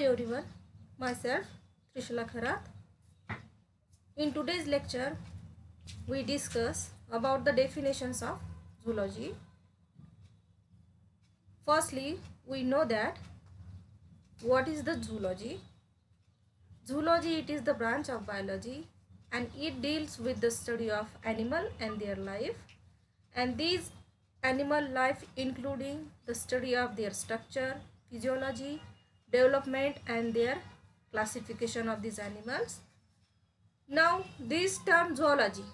everyone, myself Trishula Kharath. In today's lecture, we discuss about the definitions of zoology. Firstly, we know that what is the zoology? Zoology, it is the branch of biology and it deals with the study of animal and their life, and these animal life including the study of their structure, physiology, development and their classification of these animals. Now this term zoology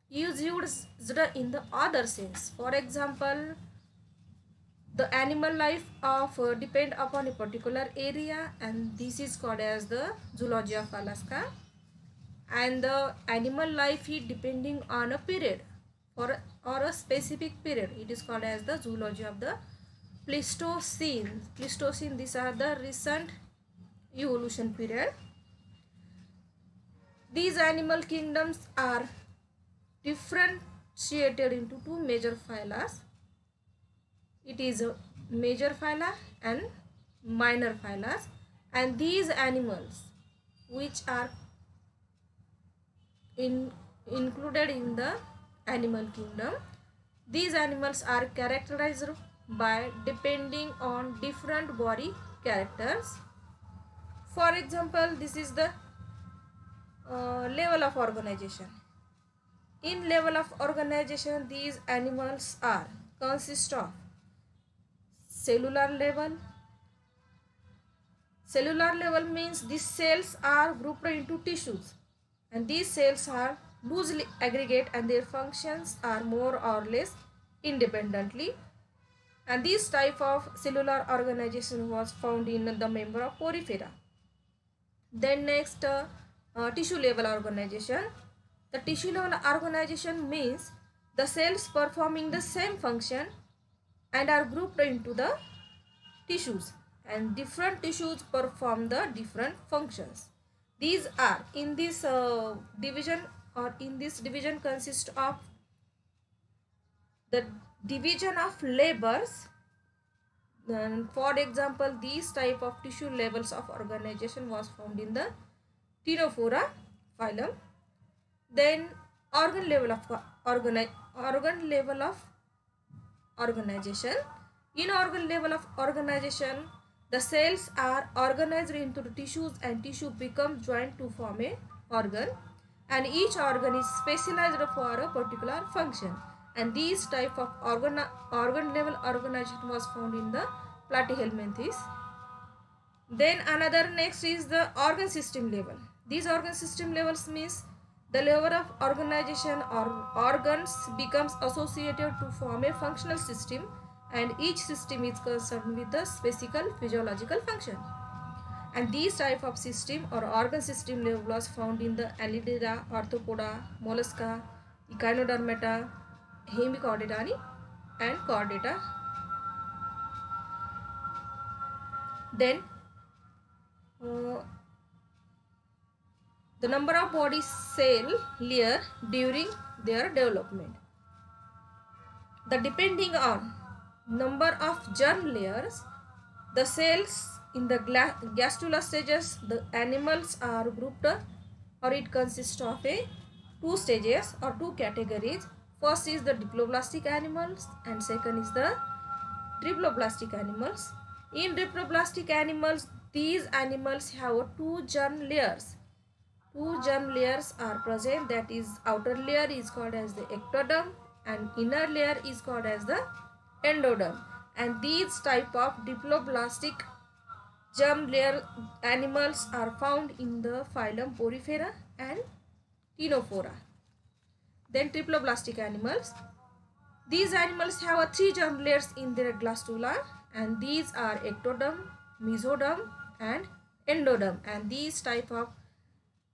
is used in the other sense. For example, the animal life of depend upon a particular area, and this is called as the zoology of Alaska. And the animal life is depending on a period or a specific period. It is called as the zoology of the Pleistocene. Pleistocene, these are the recent evolution period. These animal kingdoms are differentiated into two major phyla. It is a major phyla and minor phyla, and these animals which are included in the animal kingdom, these animals are characterized by depending on different body characters. For example, this is the level of organization. In level of organization, these animals are consist of cellular level. Cellular level means these cells are grouped into tissues, and these cells are loosely aggregate and their functions are more or less independently, and this type of cellular organization was found in the member of Porifera. Then next, tissue level organization. The tissue level organization means the cells performing the same function and are grouped into the tissues, and different tissues perform the different functions. These are in this division, or in this division consist of the division of labors. Then for example, these type of tissue levels of organization was found in the Ctenophora phylum. Then organ level of organization. In organ level of organization, the cells are organized into the tissues and tissue becomes joined to form a organ, and each organ is specialized for a particular function, and these type of organ level organization was found in the Platyhelminthes. Then another next is the organ system level. These organ system levels means the level of organization or organs becomes associated to form a functional system, and each system is concerned with the specific physiological function. And these type of system or organ system level was found in the Annelida, Arthropoda, Mollusca, Echinodermata, Hemichordata and Chordata. Then the number of body cell layer during their development. The depending on number of germ layers, the cells in the gastrula stages, the animals are grouped, or it consists of two stages or two categories. First is the diploblastic animals and second is the triploblastic animals. In triploblastic animals, these animals have two germ layers. Two germ layers are present, that is outer layer is called as the ectoderm and inner layer is called as the endoderm, and these type of diploblastic germ layer animals are found in the phylum Porifera and Ctenophora. Then triploblastic animals. These animals have three germ layers in their gastrula, and these are ectoderm, mesoderm and endoderm, and these type of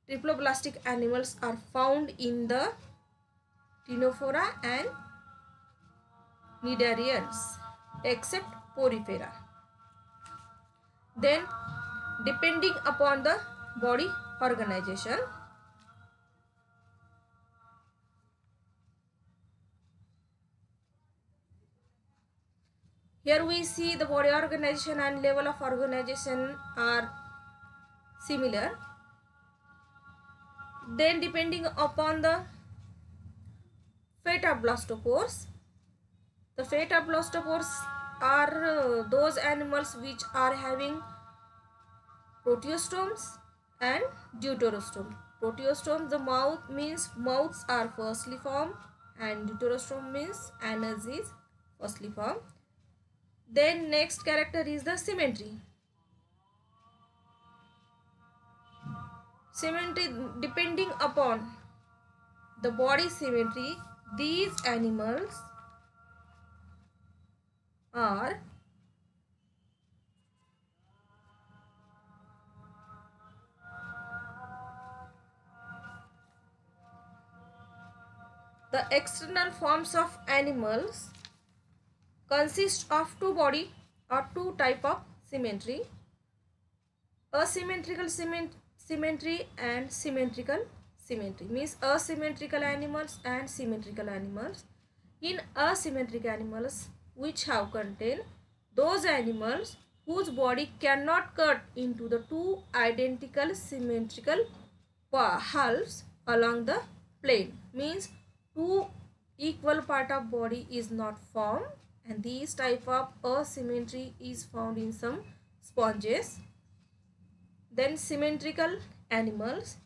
triploblastic animals are found in the Ctenophora and Cnidarians except Porifera. Then depending upon the body organization, here we see the body organization and level of organization are similar. Then depending upon the fate of blastopores, the fate of blastopores are those animals which are having proteostomes and deuterostome. Proteostome, the mouth means mouths are firstly formed, and deuterostome means anus is firstly formed. Then next character is the symmetry. Symmetry, depending upon the body symmetry, these animals are the external forms of animals consist of two body or two type of symmetry: asymmetrical symmetry and symmetrical symmetry. Means asymmetrical animals and symmetrical animals. In asymmetric animals, which have contain those animals whose body cannot cut into the two identical symmetrical halves along the plane. Means two equal part of body is not formed, and this type of asymmetry is found in some sponges. Then symmetrical animals,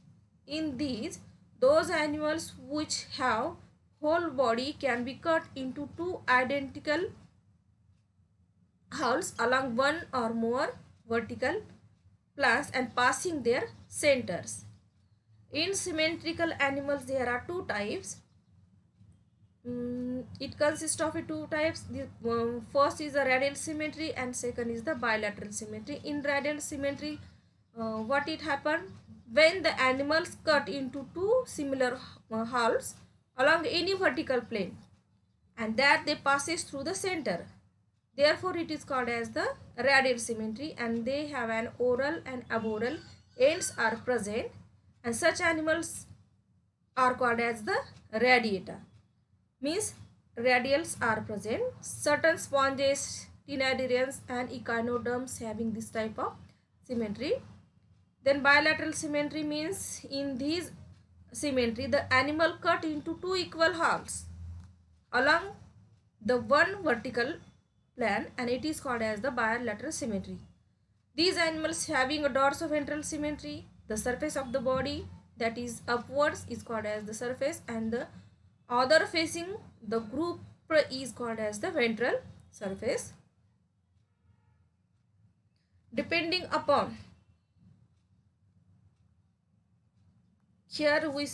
in these those animals which have whole body can be cut into two identical halves along one or more vertical planes and passing their centers. In symmetrical animals there are two types. It consists of two types. The first is the radial symmetry and second is the bilateral symmetry. In radial symmetry, what it happened when the animals cut into two similar halves along any vertical plane, and that they passes through the center. Therefore, it is called as the radial symmetry, and they have an oral and aboral ends are present, and such animals are called as the radiata. Means radials are present. Certain sponges, ctenidians and echinoderms having this type of symmetry. Then bilateral symmetry means in these symmetry the animal cut into two equal halves along the one vertical plane, and it is called as the bilateral symmetry. These animals having a dorsoventral symmetry, the surface of the body that is upwards is called as the surface, and the other facing the group is called as the ventral surface. Depending upon, here we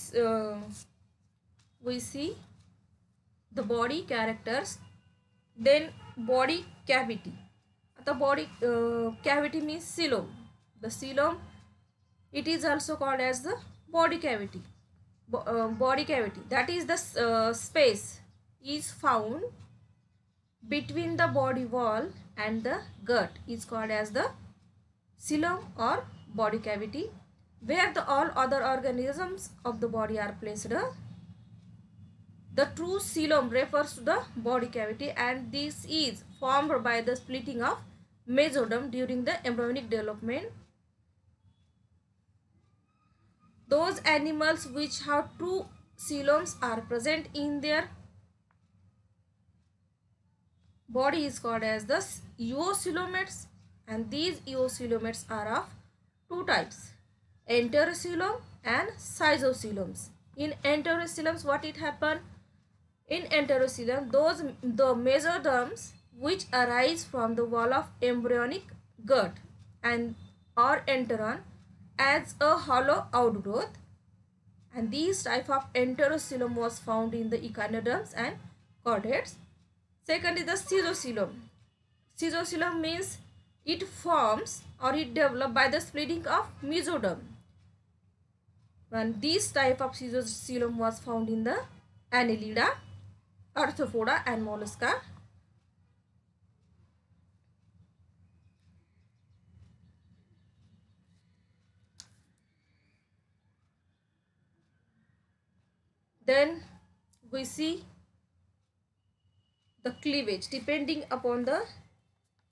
see the body characters. Then body cavity. The body cavity means coelom. The coelom, it is also called as the body cavity. Body cavity, that is the space is found between the body wall and the gut, is called as the coelom or body cavity, where the all other organisms of the body are placed. The true coelom refers to the body cavity, and this is formed by the splitting of mesoderm during the embryonic development. Those animals which have true coeloms are present in their body is called as the eocoelomates, and these eocoelomates are of two types: enterocoelom and schizocoeloms. In enterocoeloms, what it happen? In enterocoelom, those the mesoderms which arise from the wall of embryonic gut and or enteron as a hollow outgrowth, and these type of enterocoelom was found in the echinoderms and chordates. Second is the schizocoelom. Schizocoelom means it forms or it develops by the splitting of mesoderm, and this type of schizocoelom was found in the Annelida, Arthropoda and Mollusca. Then we see the cleavage. Depending upon the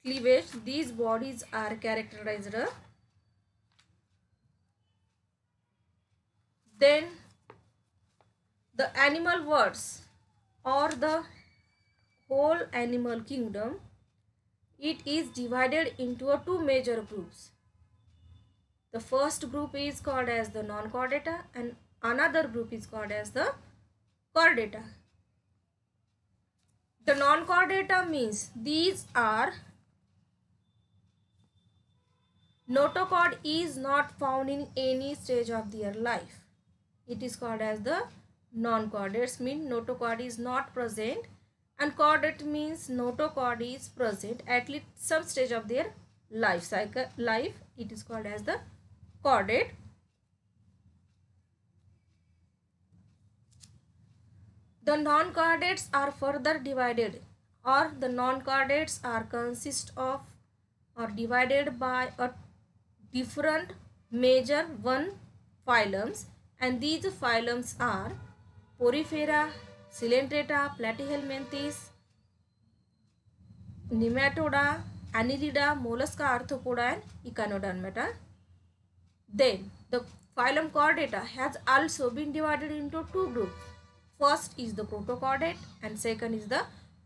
cleavage, these bodies are characterized Then the animal words or the whole animal kingdom, it is divided into two major groups. The first group is called as the non-chordata and another group is called as the chordata. The non-chordata means these are notochord is not found in any stage of their life. It is called as the non-chordates, mean notochord is not present, and chordate means notochord is present at least some stage of their life cycle. It is called as the chordate. The non-chordates are further divided, or the non-chordates are consist of or divided by a different major one phylums, and these phylums are Porifera, Coelenterata, Platyhelminthes, Nematoda, Annelida, Mollusca, Arthropoda, and Echinodermata. Then the phylum Chordata has also been divided into two groups. First is the protochordate and second is the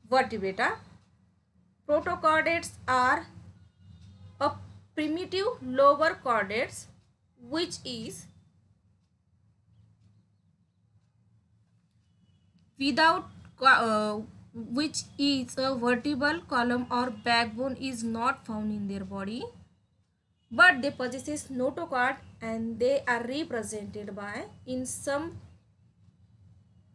vertebrata. Protochordates are a primitive lower chordates which is without which is a vertebral column or backbone is not found in their body, but they possess notochord and they are represented by in some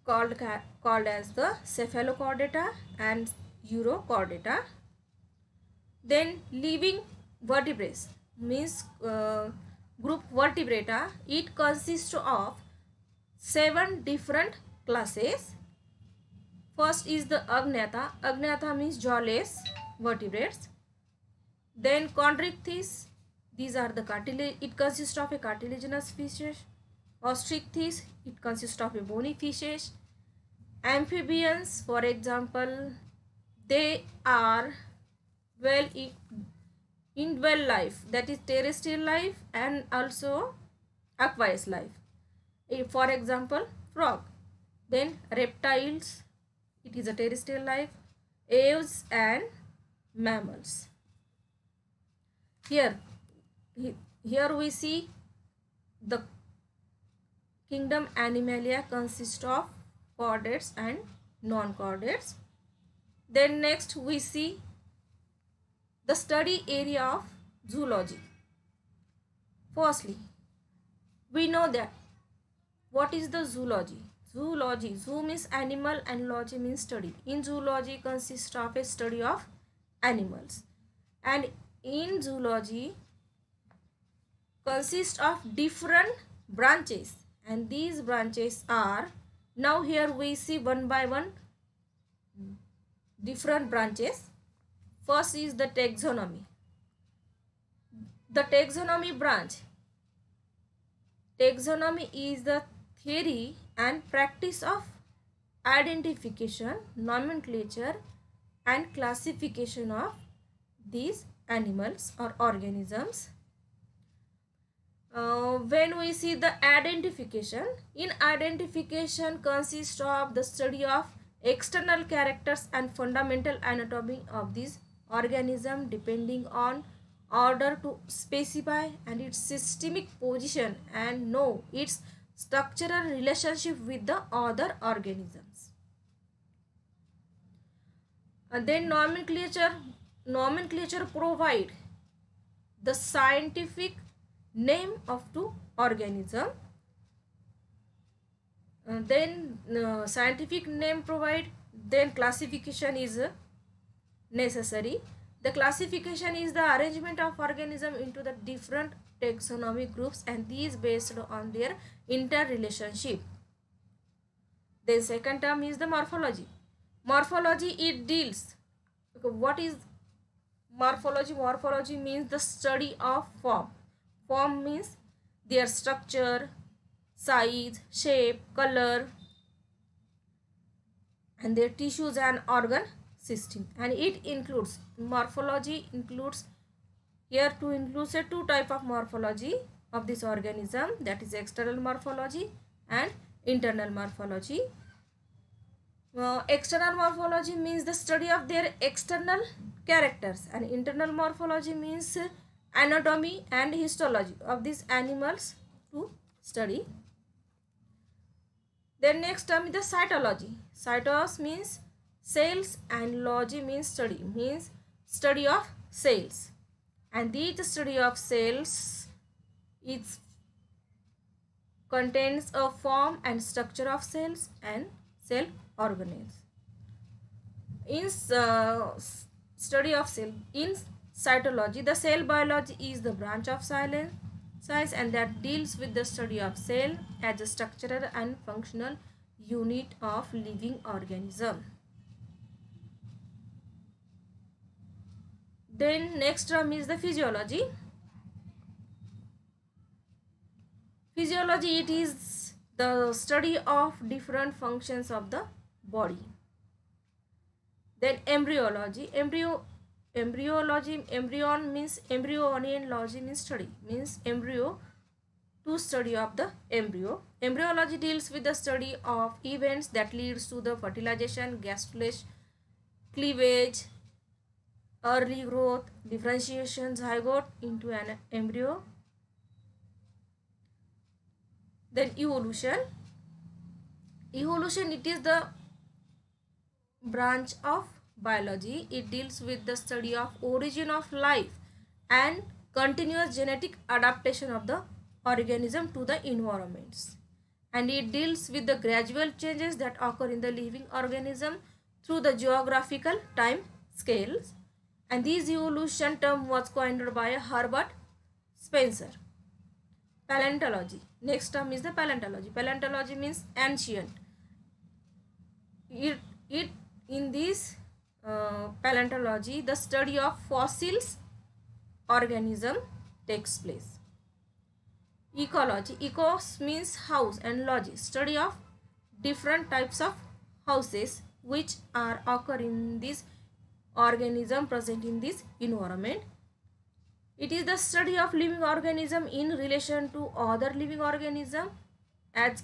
called as the cephalochordata and urochordata. Then living vertebrates means group vertebrata. It consists of 7 different classes. First is the agnatha. Agnatha means jawless vertebrates. Then chondrichthyes. These are the cartilage. It consists of a cartilaginous fishes. Ostrichthyes. It consists of a bony fishes. Amphibians, for example, they are well in well life, that is terrestrial life and also aqueous life. For example, frog. Then reptiles, it is a terrestrial life. Aves and mammals. Here we see the kingdom Animalia consists of chordates and non-chordates. Then next we see the study area of zoology. Firstly, we know that what is the zoology? Zoology, zoo means animal and logy means study. In zoology consists of a study of animals, and in zoology consists of different branches, and these branches are, now here we see one by one different branches. First is the taxonomy. The taxonomy branch. Taxonomy is the theory and practice of identification, nomenclature and classification of these animals or organisms. When we see the identification, in identification consists of the study of external characters and fundamental anatomy of these organism depending on order to specify and its systemic position and know its structural relationship with the other organisms. And then nomenclature provide the scientific name of two organism. Then scientific name provide, then classification is necessary. The classification is the arrangement of organism into the different taxonomic groups and these based on their interrelationship. Then second term is the morphology. Morphology, it deals, what is morphology? Morphology means the study of form. Form means their structure, size, shape, color and their tissues and organ system, and it includes, morphology includes two type of morphology of this organism, that is external morphology and internal morphology. External morphology means the study of their external characters, and internal morphology means anatomy and histology of these animals to study. Then next term is the cytology. Cytos means cells and logy means study of cells. And this study of cells is contains a form and structure of cells and cell organelles. In study of cell, in cytology, the cell biology is the branch of science and that deals with the study of cell as a structural and functional unit of living organism. Then next term is the physiology. Physiology, it is the study of different functions of the body. Then embryology. Embryon means embryology and logy means study, means embryo, to study of the embryo. Embryology deals with the study of events that leads to the fertilization, gastrulation, cleavage, early growth, differentiation, zygote into an embryo. Then evolution. Evolution, it is the branch of biology. It deals with the study of origin of life and continuous genetic adaptation of the organism to the environments. And it deals with the gradual changes that occur in the living organism through the geographical time scales. And this evolution term was coined by Herbert Spencer. Paleontology. Next term is the paleontology. Paleontology means ancient. In this paleontology, the study of fossils organism takes place. Ecology. Ecos means house and logy, study of different types of houses which are occur in this organism present in this environment. It is the study of living organism in relation to other living organism as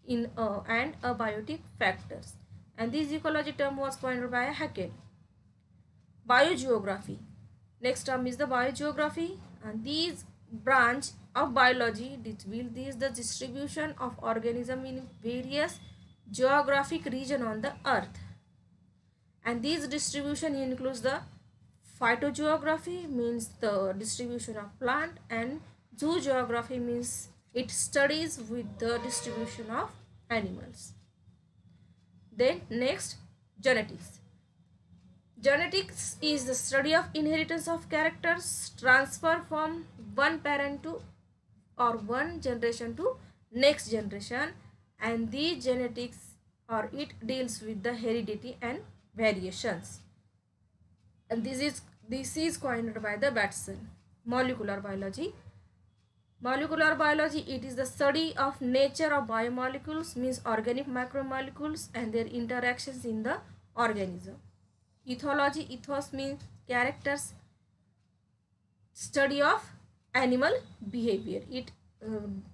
in and abiotic factors. And this ecology term was coined by Haeckel. Biogeography. Next term is the biogeography, and these branch of biology deals the distribution of organism in various geographic region on the earth. And this distribution includes the phytogeography, means the distribution of plant, and zoogeography means it studies with the distribution of animals. Then next, genetics. Genetics is the study of inheritance of characters, transfer from one parent to or one generation to next generation, and the genetics or it deals with the heredity and variations. And this is coined by the Batson. Molecular biology. Molecular biology, it is the study of nature of biomolecules, means organic macromolecules and their interactions in the organism. Ethology. Ethos means characters, study of animal behavior.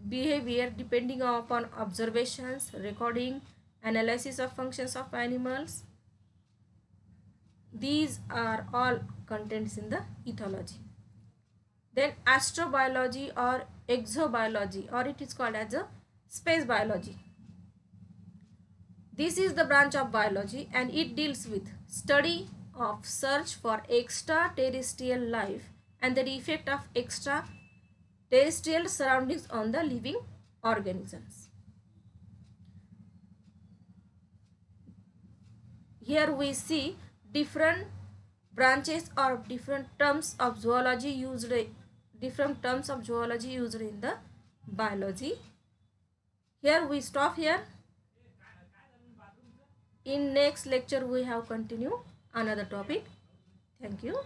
Behavior depending upon observations, recording, analysis of functions of animals. These are all contents in the ethology. Then astrobiology or exobiology, or it is called as a space biology. This is the branch of biology and it deals with study of search for extraterrestrial life and the effect of extraterrestrial surroundings on the living organisms. Here we see different branches or different terms of zoology used in the biology. Here we stop here. In next lecture we have continue another topic. Thank you.